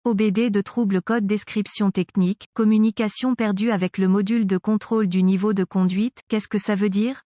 OBD de trouble code description technique, communication perdue avec le module de contrôle du niveau de conduite, qu'est-ce que ça veut dire?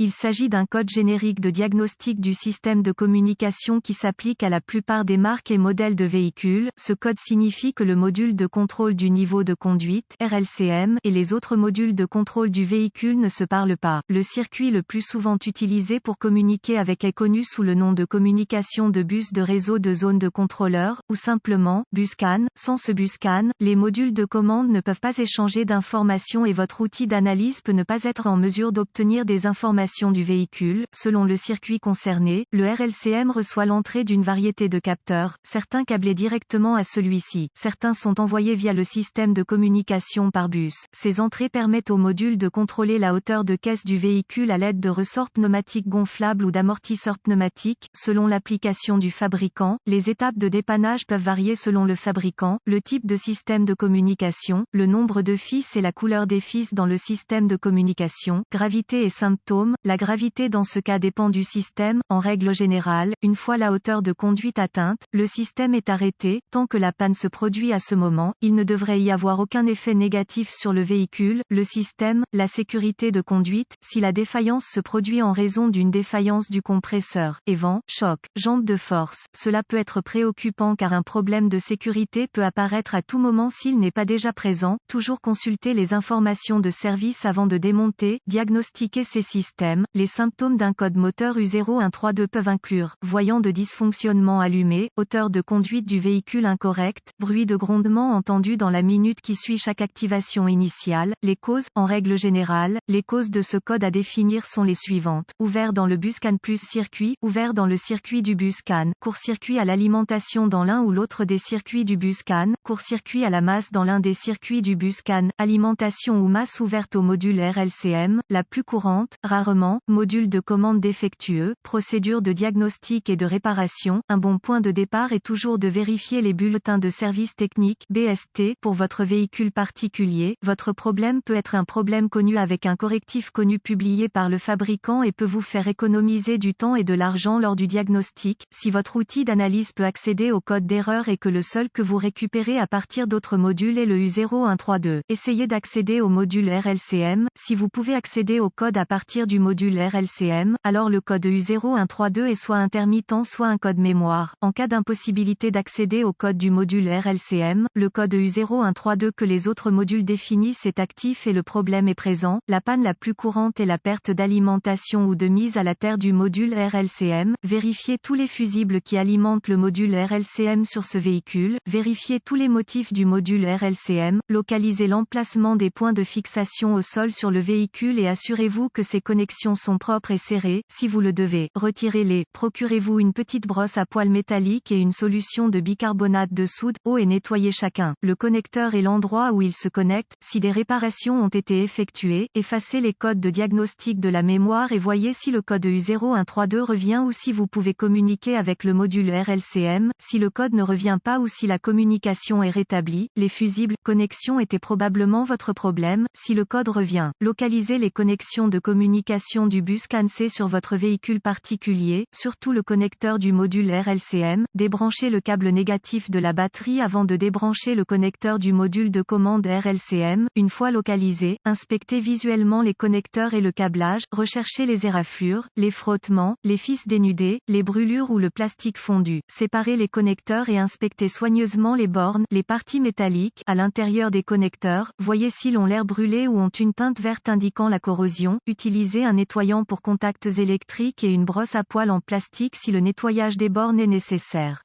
Il s'agit d'un code générique de diagnostic du système de communication qui s'applique à la plupart des marques et modèles de véhicules. Ce code signifie que le module de contrôle du niveau de conduite, RLCM, et les autres modules de contrôle du véhicule ne se parlent pas. Le circuit le plus souvent utilisé pour communiquer avec est connu sous le nom de communication de bus de réseau de zone de contrôleur, ou simplement, busCAN. Sans ce busCAN, les modules de commande ne peuvent pas échanger d'informations et votre outil d'analyse peut ne pas être en mesure d'obtenir des informations du véhicule. Selon le circuit concerné, le RLCM reçoit l'entrée d'une variété de capteurs, certains câblés directement à celui-ci, certains sont envoyés via le système de communication par bus. Ces entrées permettent au module de contrôler la hauteur de caisse du véhicule à l'aide de ressorts pneumatiques gonflables ou d'amortisseurs pneumatiques. Selon l'application du fabricant, les étapes de dépannage peuvent varier selon le fabricant, le type de système de communication, le nombre de fils et la couleur des fils dans le système de communication, gravité et symptômes. La gravité dans ce cas dépend du système. En règle générale, une fois la hauteur de conduite atteinte, le système est arrêté. Tant que la panne se produit à ce moment, il ne devrait y avoir aucun effet négatif sur le véhicule, le système, la sécurité de conduite. Si la défaillance se produit en raison d'une défaillance du compresseur, vent, choc, jambe de force, cela peut être préoccupant car un problème de sécurité peut apparaître à tout moment s'il n'est pas déjà présent. Toujours consulter les informations de service avant de démonter, diagnostiquer ces systèmes. Les symptômes d'un code moteur U0132 peuvent inclure voyant de dysfonctionnement allumé, hauteur de conduite du véhicule incorrecte, bruit de grondement entendu dans la minute qui suit chaque activation initiale. Les causes, en règle générale, les causes de ce code à définir sont les suivantes: ouvert dans le busCAN plus circuit, ouvert dans le circuit du busCAN, court-circuit à l'alimentation dans l'un ou l'autre des circuits du busCAN, court-circuit à la masse dans l'un des circuits du busCAN, alimentation ou masse ouverte au module RLCM, la plus courante, rarement, module de commande défectueux, procédure de diagnostic et de réparation. Un bon point de départ est toujours de vérifier les bulletins de service technique (BST) pour votre véhicule particulier. Votre problème peut être un problème connu avec un correctif connu publié par le fabricant et peut vous faire économiser du temps et de l'argent lors du diagnostic. Si votre outil d'analyse peut accéder au code d'erreur et que le seul que vous récupérez à partir d'autres modules est le U0132, essayez d'accéder au module RLCM. Si vous pouvez accéder au code à partir du module RLCM, alors le code U0132 est soit intermittent soit un code mémoire. En cas d'impossibilité d'accéder au code du module RLCM, le code U0132 que les autres modules définissent est actif et le problème est présent. La panne la plus courante est la perte d'alimentation ou de mise à la terre du module RLCM. Vérifiez tous les fusibles qui alimentent le module RLCM sur ce véhicule. Vérifiez tous les motifs du module RLCM. Localisez l'emplacement des points de fixation au sol sur le véhicule et assurez-vous que ces connexions sont propres et serrées. Si vous le devez, retirez-les. Procurez-vous une petite brosse à poils métallique et une solution de bicarbonate de soude. Eau et nettoyez chacun le connecteur et l'endroit où il se connecte. Si des réparations ont été effectuées, effacez les codes de diagnostic de la mémoire et voyez si le code U0132 revient ou si vous pouvez communiquer avec le module RLCM. Si le code ne revient pas ou si la communication est rétablie, les fusibles connexions étaient probablement votre problème. Si le code revient, localisez les connexions de communication du busCAN C sur votre véhicule particulier, surtout le connecteur du module RLCM. Débranchez le câble négatif de la batterie avant de débrancher le connecteur du module de commande RLCM. Une fois localisé, inspectez visuellement les connecteurs et le câblage, recherchez les éraflures, les frottements, les fils dénudés, les brûlures ou le plastique fondu. Séparez les connecteurs et inspectez soigneusement les bornes, les parties métalliques, à l'intérieur des connecteurs. Voyez s'ils ont l'air brûlés ou ont une teinte verte indiquant la corrosion. Utilisez un nettoyant pour contacts électriques et une brosse à poils en plastique si le nettoyage des bornes est nécessaire.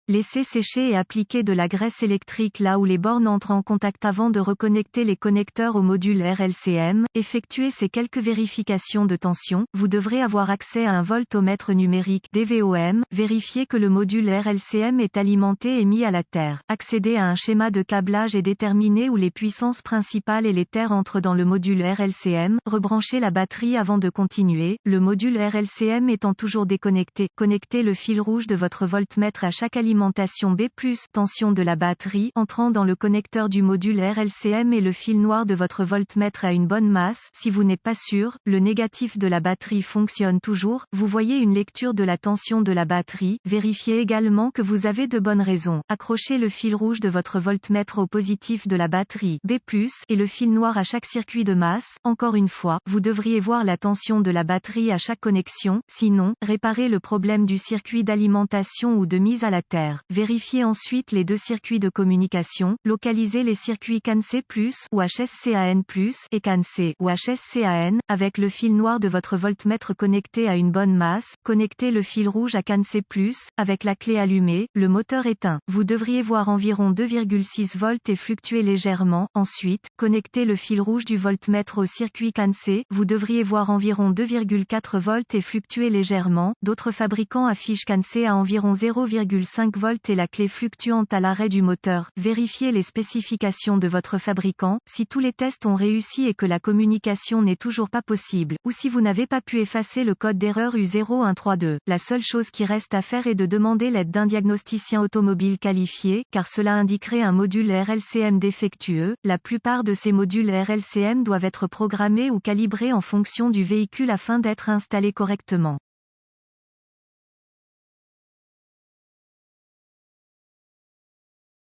Laissez sécher et appliquer de la graisse électrique là où les bornes entrent en contact avant de reconnecter les connecteurs au module RLCM. Effectuez ces quelques vérifications de tension. Vous devrez avoir accès à un voltomètre numérique DVOM. Vérifiez que le module RLCM est alimenté et mis à la terre. Accédez à un schéma de câblage et déterminez où les puissances principales et les terres entrent dans le module RLCM. Rebranchez la batterie avant de continuer. Le module RLCM étant toujours déconnecté, connectez le fil rouge de votre voltmètre à chaque alimentation d'alimentation B+, tension de la batterie, entrant dans le connecteur du module RLCM et le fil noir de votre voltmètre a une bonne masse. Si vous n'êtes pas sûr, le négatif de la batterie fonctionne toujours. Vous voyez une lecture de la tension de la batterie. Vérifiez également que vous avez de bonnes raisons. Accrochez le fil rouge de votre voltmètre au positif de la batterie B+, et le fil noir à chaque circuit de masse. Encore une fois, vous devriez voir la tension de la batterie à chaque connexion. Sinon, réparez le problème du circuit d'alimentation ou de mise à la terre. Vérifiez ensuite les deux circuits de communication. Localisez les circuits CAN C+, ou HSCAN+, et CAN C, ou HSCAN, avec le fil noir de votre voltmètre connecté à une bonne masse. Connectez le fil rouge à CAN C+, avec la clé allumée, le moteur éteint. Vous devriez voir environ 2,6 volts et fluctuer légèrement. Ensuite, connectez le fil rouge du voltmètre au circuit CAN C. Vous devriez voir environ 2,4 volts et fluctuer légèrement. D'autres fabricants affichent CAN C à environ 0,5 volts et la clé fluctuante à l'arrêt du moteur. Vérifiez les spécifications de votre fabricant. Si tous les tests ont réussi et que la communication n'est toujours pas possible, ou si vous n'avez pas pu effacer le code d'erreur U0132, la seule chose qui reste à faire est de demander l'aide d'un diagnosticien automobile qualifié, car cela indiquerait un module RLCM défectueux. La plupart de ces modules RLCM doivent être programmés ou calibrés en fonction du véhicule afin d'être installés correctement.